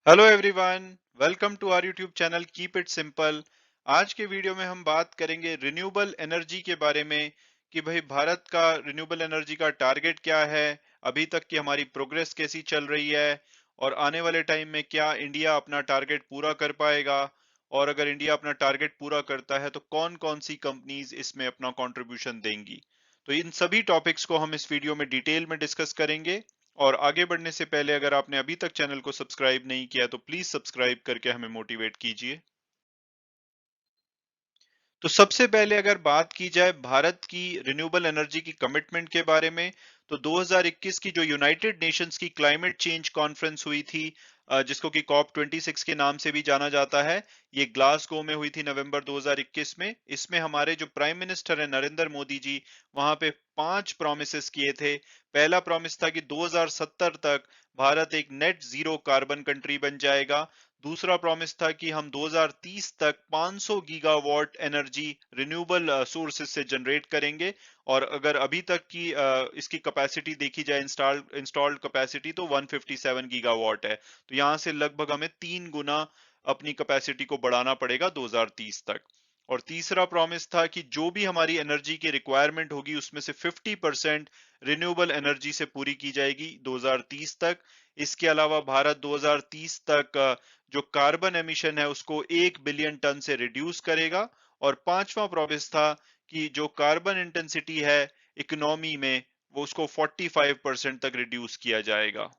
Hello everyone, welcome to our YouTube channel keep it simple. आज के video में हम बात करेंगे रिन्यूएबल एनर्जी के बारे में कि भाई भारत का रिन्यूएबल एनर्जी का टारगेट क्या है, अभी तक की हमारी प्रोग्रेस कैसी चल रही है और आने वाले टाइम में क्या इंडिया अपना टारगेट पूरा कर पाएगा। और अगर इंडिया अपना टारगेट पूरा करता है तो कौन कौन सी कंपनीज इसमें अपना कंट्रीब्यूशन देंगी। तो इन सभी टॉपिक्स को हम इस वीडियो में डिटेल में डिस्कस करेंगे। और आगे बढ़ने से पहले अगर आपने अभी तक चैनल को सब्सक्राइब नहीं किया तो प्लीज सब्सक्राइब करके हमें मोटिवेट कीजिए। तो सबसे पहले अगर बात की जाए भारत की रिन्यूएबल एनर्जी की कमिटमेंट के बारे में, तो 2021 की जो यूनाइटेड नेशंस की क्लाइमेट चेंज कॉन्फ्रेंस हुई थी, जिसको कि कॉप 26 के नाम से भी जाना जाता है, ये ग्लासगो में हुई थी नवंबर 2021 में। इसमें हमारे जो प्राइम मिनिस्टर है नरेंद्र मोदी जी, वहां पे 5 प्रॉमिसेस किए थे। पहला प्रॉमिस था कि 2070 तक भारत एक नेट जीरो कार्बन कंट्री बन जाएगा। दूसरा प्रॉमिस था कि हम 2030 तक 500 गीगावाट एनर्जी रिन्यूएबल सोर्सेज से जनरेट करेंगे। और अगर अभी तक की इसकी कैपेसिटी देखी जाए, इंस्टॉल्ड कैपेसिटी, तो 157 गीगावाट है। तो यहां से लगभग हमें 3 गुना अपनी कैपेसिटी को बढ़ाना पड़ेगा 2030 तक। और तीसरा प्रॉमिस था कि जो भी हमारी एनर्जी की रिक्वायरमेंट होगी उसमें से 50% रिन्यूएबल एनर्जी से पूरी की जाएगी 2030 तक। इसके अलावा भारत 2030 तक जो कार्बन एमिशन है उसको 1 बिलियन टन से रिड्यूस करेगा। और पांचवा प्रॉमिस था कि जो कार्बन इंटेंसिटी है इकोनॉमी में, वो उसको 45% तक रिड्यूस किया जाएगा।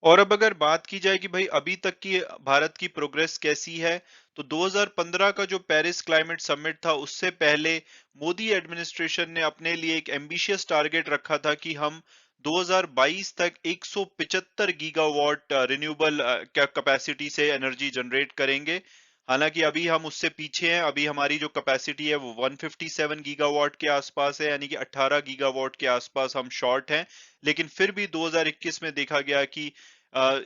और अब अगर बात की जाए कि भाई अभी तक की भारत की प्रोग्रेस कैसी है, तो 2015 का जो पेरिस क्लाइमेट समिट था उससे पहले मोदी एडमिनिस्ट्रेशन ने अपने लिए एक एम्बिशियस टारगेट रखा था कि हम 2022 तक 175 गीगावाट रिन्यूएबल कैपेसिटी से एनर्जी जनरेट करेंगे। हालांकि अभी हम उससे पीछे हैं, अभी हमारी जो कैपेसिटी है वो 157 गीगावाट के आसपास है, यानी कि 18 गीगावाट के आसपास हम शॉर्ट हैं। लेकिन फिर भी 2021 में देखा गया कि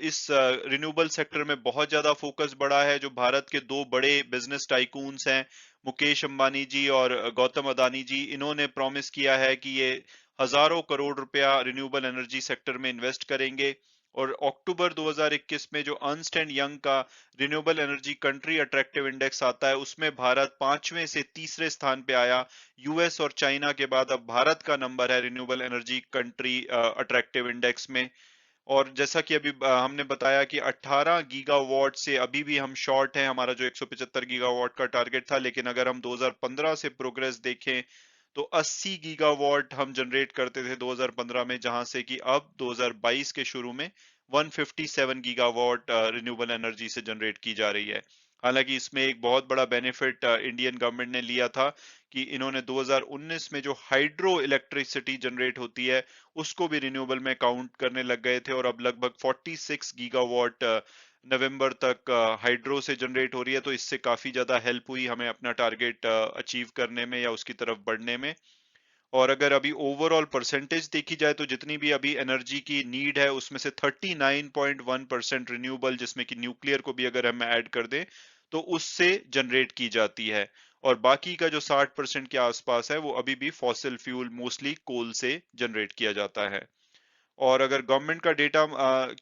इस रिन्यूएबल सेक्टर में बहुत ज्यादा फोकस बढ़ा है। जो भारत के दो बड़े बिजनेस टाइकून्स हैं, मुकेश अंबानी जी और गौतम अदानी जी, इन्होंने प्रॉमिस किया है कि ये हजारों करोड़ रुपया रिन्यूएबल एनर्जी सेक्टर में इन्वेस्ट करेंगे। और अक्टूबर 2021 में जो अर्न्स्ट एंड यंग का renewable energy country attractive index आता है, उसमें भारत पांचवें से तीसरे स्थान पे आया। यूएस और चाइना के बाद अब भारत का नंबर है renewable energy country attractive index में। और जैसा कि अभी हमने बताया कि 18 गीगावाट से अभी भी हम शॉर्ट हैं, हमारा जो 175 गीगावाट का टारगेट था। लेकिन अगर हम 2015 से प्रोग्रेस देखें तो 80 गीगावाट हम जनरेट करते थे 2015 में, जहां से कि अब 2022 के शुरू में 157 गीगावाट रिन्यूएबल एनर्जी से जनरेट की जा रही है। हालांकि इसमें एक बहुत बड़ा बेनिफिट इंडियन गवर्नमेंट ने लिया था कि इन्होंने 2019 में जो हाइड्रो इलेक्ट्रिसिटी जनरेट होती है उसको भी रिन्यूएबल में काउंट करने लग गए थे। और अब लगभग 46 गीगावाट नवंबर तक हाइड्रो से जनरेट हो रही है। तो इससे काफी ज्यादा हेल्प हुई हमें अपना टारगेट अचीव करने में या उसकी तरफ बढ़ने में। और अगर अभी ओवरऑल परसेंटेज देखी जाए तो जितनी भी अभी एनर्जी की नीड है उसमें से 39.1% रिन्यूएबल, जिसमें कि न्यूक्लियर को भी अगर हम ऐड कर दें, तो उससे जनरेट की जाती है। और बाकी का जो 60% के आसपास है वो अभी भी फॉसिल फ्यूल, मोस्टली कोल से जनरेट किया जाता है। और अगर गवर्नमेंट का डेटा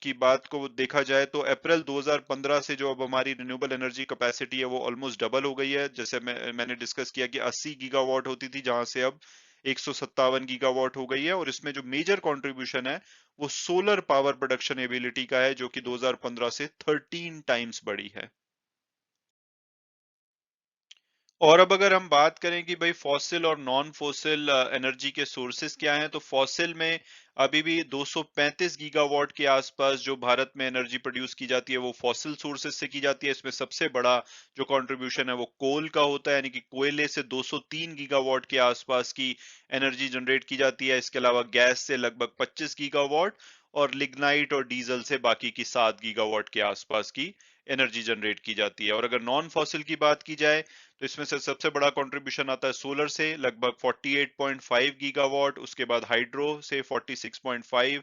की बात को देखा जाए तो अप्रैल 2015 से जो अब हमारी रिन्यूएबल एनर्जी कैपेसिटी है वो ऑलमोस्ट डबल हो गई है। जैसे मैंने डिस्कस किया कि 80 गीगावाट होती थी, जहां से अब 157 गीगावाट हो गई है। और इसमें जो मेजर कंट्रीब्यूशन है वो सोलर पावर प्रोडक्शन एबिलिटी का है, जो कि 2015 से 13 टाइम्स बढ़ी है। और अब अगर हम बात करें कि भाई फॉसिल और नॉन फॉसिल एनर्जी के सोर्सेस क्या हैं, तो फॉसिल में अभी भी 235 गीगावाट के आसपास जो भारत में एनर्जी प्रोड्यूस की जाती है वो फॉसिल सोर्सेस से की जाती है। इसमें सबसे बड़ा जो कंट्रीब्यूशन है वो कोल का होता है, यानी कि कोयले से 203 गीगावाट के आसपास की एनर्जी जनरेट की जाती है। इसके अलावा गैस से लगभग 25 गीगावाट और लिग्नाइट और डीजल से बाकी की 7 गीगावाट के आसपास की एनर्जी जनरेट की जाती है। और अगर नॉन फॉसिल की बात की जाए तो इसमें से सबसे बड़ा कंट्रीब्यूशन आता है सोलर से लगभग 48.5 गीगावाट, उसके बाद हाइड्रो से 46.5,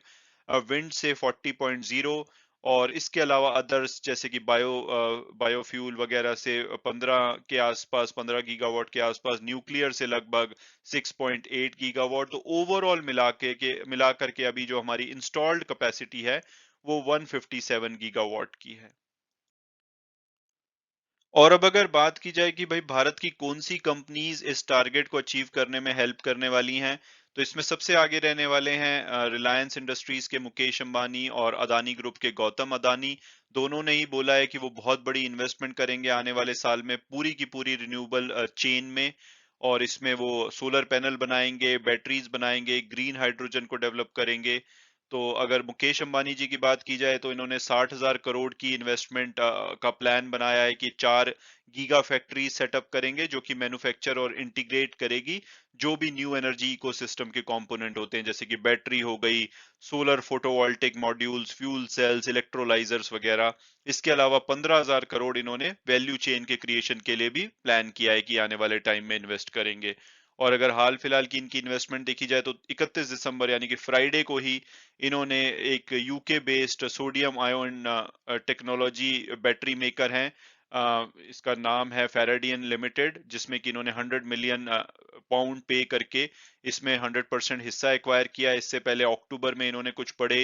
विंड से 40.0, और इसके अलावा अदर्स जैसे कि बायोफ्यूल वगैरह से 15 के आसपास, 15 गीगावाट के आसपास, न्यूक्लियर से लगभग 6.8 गीगावाट। तो ओवरऑल मिला करके अभी जो हमारी इंस्टॉल्ड कैपेसिटी है वो 157 गीगावाट की है। और अब अगर बात की जाए कि भाई भारत की कौन सी कंपनीज इस टारगेट को अचीव करने में हेल्प करने वाली हैं, तो इसमें सबसे आगे रहने वाले हैं रिलायंस इंडस्ट्रीज के मुकेश अंबानी और अदानी ग्रुप के गौतम अदानी। दोनों ने ही बोला है कि वो बहुत बड़ी इन्वेस्टमेंट करेंगे आने वाले साल में पूरी की पूरी रिन्यूएबल चेन में। और इसमें वो सोलर पैनल बनाएंगे, बैटरीज बनाएंगे, ग्रीन हाइड्रोजन को डेवलप करेंगे। तो अगर मुकेश अंबानी जी की बात की जाए तो इन्होंने 60,000 करोड़ की इन्वेस्टमेंट का प्लान बनाया है कि 4 गीगा फैक्ट्री सेटअप करेंगे जो कि मैन्युफैक्चर और इंटीग्रेट करेगी जो भी न्यू एनर्जी इकोसिस्टम के कंपोनेंट होते हैं, जैसे कि बैटरी हो गई, solar photovoltaic modules, fuel cells, electrolysers वगैरह। इसके अलावा 15,000 करोड़ इन्होंने वैल्यू चेन के क्रिएशन के लिए भी प्लान किया है कि आने वाले टाइम में इन्वेस्ट करेंगे। और अगर हाल फिलहाल की इनकी इन्वेस्टमेंट देखी जाए तो 31 दिसंबर यानी कि फ्राइडे को ही इन्होंने एक UK based sodium ion technology battery maker है, इसका नाम है फेराडियन लिमिटेड, जिसमें कि इन्होंने 100 मिलियन पाउंड पे करके इसमें 100% हिस्सा एक्वायर किया। इससे पहले अक्टूबर में इन्होंने कुछ बड़े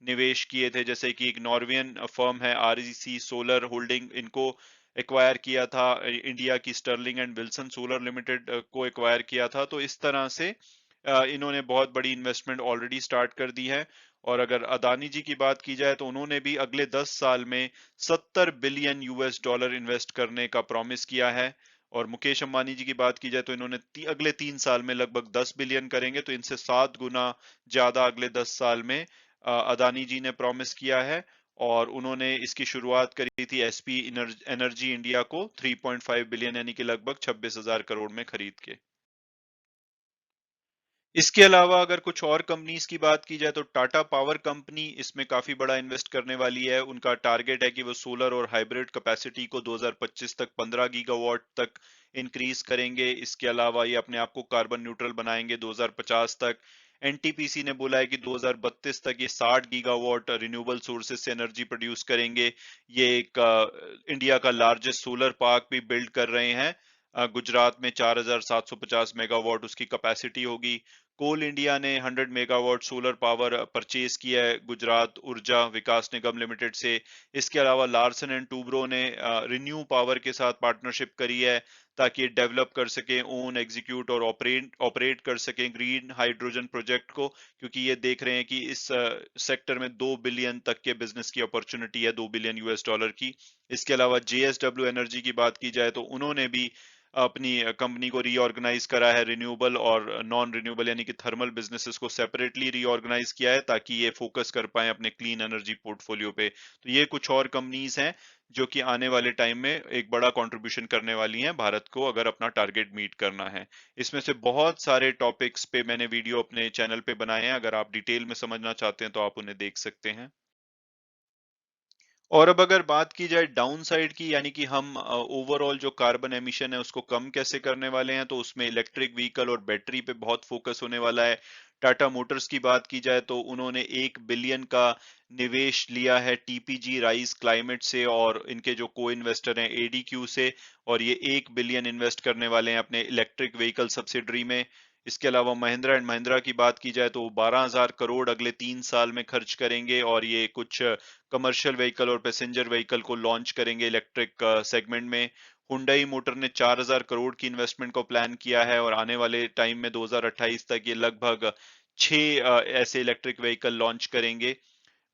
निवेश किए थे, जैसे कि एक नॉर्वेयन फर्म है आरईसी सोलर होल्डिंग, इनको एक्वायर किया था। इंडिया की Sterling and Wilson solar limited को एक्वायर किया था। तो इस तरह से इन्होंने बहुत बड़ी इन्वेस्टमेंट ऑलरेडी स्टार्ट कर दी है। और अगर अदानी जी की बात की जाए तो उन्होंने भी अगले 10 साल में 70 बिलियन यूएस डॉलर इन्वेस्ट करने का प्रॉमिस किया है। और मुकेश अंबानी जी की बात की जाए तो इन्होंने अगले 3 साल में लगभग 10 बिलियन करेंगे, तो इनसे 7 गुना ज्यादा अगले 10 साल में अदानी जी ने प्रॉमिस किया है। और उन्होंने इसकी शुरुआत करी थी एसपी एनर्जी इंडिया को 3.5 बिलियन यानी कि लगभग 26,000 करोड़ में खरीद के। इसके अलावा अगर कुछ और कंपनीज की बात की जाए तो टाटा पावर कंपनी इसमें काफी बड़ा इन्वेस्ट करने वाली है। उनका टारगेट है कि वो सोलर और हाइब्रिड कैपेसिटी को 2025 तक 15 गीगावाट तक इंक्रीज करेंगे। इसके अलावा ये अपने आप को कार्बन न्यूट्रल बनाएंगे 2050 तक। एनटीपीसी ने बोला है कि 2032 तक ये 60 गीगावाट रिन्यूएबल सोर्सेज से एनर्जी प्रोड्यूस करेंगे। ये एक इंडिया का लार्जेस्ट सोलर पार्क भी बिल्ड कर रहे हैं। गुजरात में 4,750 मेगावाट उसकी कैपेसिटी होगी। कोल इंडिया ने 100 मेगावाट सोलर पावर परचेज किया है गुजरात ऊर्जा विकास निगम लिमिटेड से। इसके अलावा लार्सन एंड टूब्रो ने रिन्यू पावर के साथ पार्टनरशिप करी है ताकि ये डेवलप कर सके, ओन, एग्जीक्यूट और ऑपरेट कर सके ग्रीन हाइड्रोजन प्रोजेक्ट को, क्योंकि ये देख रहे हैं कि इस सेक्टर में 2 बिलियन तक के बिजनेस की अपॉर्चुनिटी है, 2 बिलियन यूएस डॉलर की। इसके अलावा जेएसडब्ल्यू एनर्जी की बात की जाए तो उन्होंने भी अपनी कंपनी को रीऑर्गेनाइज करा है, रिन्यूएबल और नॉन रिन्यूएबल यानी कि थर्मल बिजनेसेस को सेपरेटली रीऑर्गेनाइज किया है ताकि ये फोकस कर पाए अपने क्लीन एनर्जी पोर्टफोलियो पे। तो ये कुछ और कंपनीज हैं जो कि आने वाले टाइम में एक बड़ा कंट्रीब्यूशन करने वाली हैं भारत को अगर अपना टारगेट मीट करना है। इसमें से बहुत सारे टॉपिक्स पे मैंने वीडियो अपने चैनल पे बनाए हैं, अगर आप डिटेल में समझना चाहते हैं तो आप उन्हें देख सकते हैं। और अब अगर बात की जाए डाउन साइड की, यानी कि हम ओवरऑल जो कार्बन एमिशन है उसको कम कैसे करने वाले हैं, तो उसमें इलेक्ट्रिक व्हीकल और बैटरी पे बहुत फोकस होने वाला है। टाटा मोटर्स की बात की जाए तो उन्होंने 1 बिलियन का निवेश लिया है टीपीजी राइज क्लाइमेट से और इनके जो को इन्वेस्टर हैं एडीक्यू से। और ये 1 बिलियन इन्वेस्ट करने वाले हैं अपने इलेक्ट्रिक व्हीकल सब्सिडरी में। इसके अलावा महिंद्रा एंड महिंद्रा की बात की जाए तो 12,000 करोड़ अगले 3 साल में खर्च करेंगे और ये कुछ कमर्शियल व्हीकल और पैसेंजर व्हीकल को लॉन्च करेंगे इलेक्ट्रिक सेगमेंट में। हुंडई मोटर ने 4,000 करोड़ की इन्वेस्टमेंट को प्लान किया है और आने वाले टाइम में 2028 तक ये लगभग 6 ऐसे इलेक्ट्रिक व्हीकल लॉन्च करेंगे।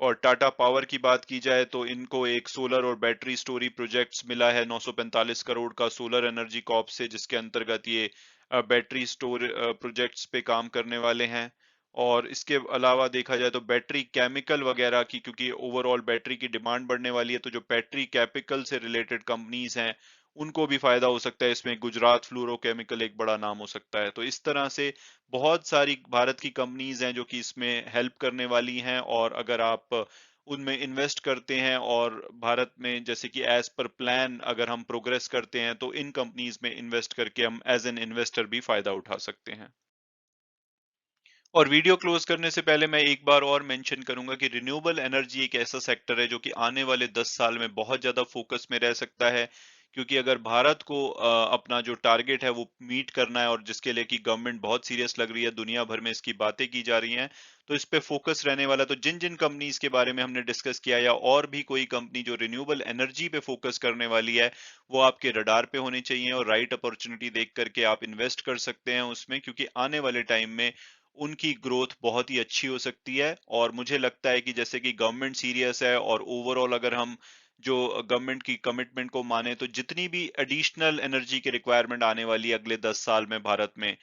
और टाटा पावर की बात की जाए तो इनको एक सोलर और बैटरी स्टोरी प्रोजेक्ट्स मिला है 945 करोड़ का सोलर एनर्जी कॉर्प से, जिसके अंतर्गत ये बैटरी स्टोर प्रोजेक्ट्स पे काम करने वाले हैं। और इसके अलावा देखा जाए तो बैटरी केमिकल वगैरह की, क्योंकि ओवरऑल बैटरी की डिमांड बढ़ने वाली है, तो जो बैटरी केमिकल से रिलेटेड कंपनीज हैं उनको भी फायदा हो सकता है इसमें। गुजरात फ्लोरोकेमिकल एक बड़ा नाम हो सकता है। तो इस तरह से बहुत सारी भारत की कंपनीज हैं जो कि इसमें हेल्प करने वाली हैं। और अगर आप उनमें इन्वेस्ट करते हैं और भारत में जैसे कि एज पर प्लान अगर हम प्रोग्रेस करते हैं तो इन कंपनीज में इन्वेस्ट करके हम एज एन इन्वेस्टर भी फायदा उठा सकते हैं। और वीडियो क्लोज करने से पहले मैं एक बार और मेंशन करूंगा कि रिन्यूएबल एनर्जी एक ऐसा सेक्टर है जो कि आने वाले 10 साल में बहुत ज्यादा फोकस में रह सकता है, क्योंकि अगर भारत को अपना जो टारगेट है वो मीट करना है और जिसके लिए कि गवर्नमेंट बहुत सीरियस लग रही है, दुनिया भर में इसकी बातें की जा रही हैं, तो इस पे फोकस रहने वाला। तो जिन जिन कंपनीज के बारे में हमने डिस्कस किया या और भी कोई कंपनी जो रिन्यूएबल एनर्जी पे फोकस करने वाली है, वो आपके रडार पे होनी चाहिए और राइट अपॉर्चुनिटी देख करके आप इन्वेस्ट कर सकते हैं उसमें, क्योंकि आने वाले टाइम में उनकी ग्रोथ बहुत ही अच्छी हो सकती है। और मुझे लगता है कि जैसे कि गवर्नमेंट सीरियस है और ओवरऑल अगर हम जो गवर्नमेंट की कमिटमेंट को माने, तो जितनी भी एडिशनल एनर्जी की रिक्वायरमेंट आने वाली है अगले 10 साल में भारत में,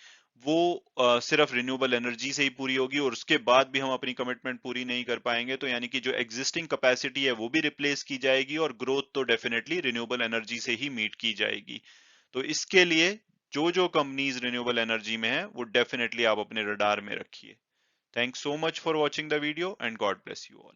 वो सिर्फ रिन्यूएबल एनर्जी से ही पूरी होगी। और उसके बाद भी हम अपनी कमिटमेंट पूरी नहीं कर पाएंगे, तो यानी कि जो एग्जिस्टिंग कैपेसिटी है वो भी रिप्लेस की जाएगी और ग्रोथ तो डेफिनेटली रिन्यूएबल एनर्जी से ही मीट की जाएगी। तो इसके लिए जो जो कंपनीज रिन्यूएबल एनर्जी में है वो डेफिनेटली आप अपने रडार में रखिए। Thanks so much for watching the video and God bless you all.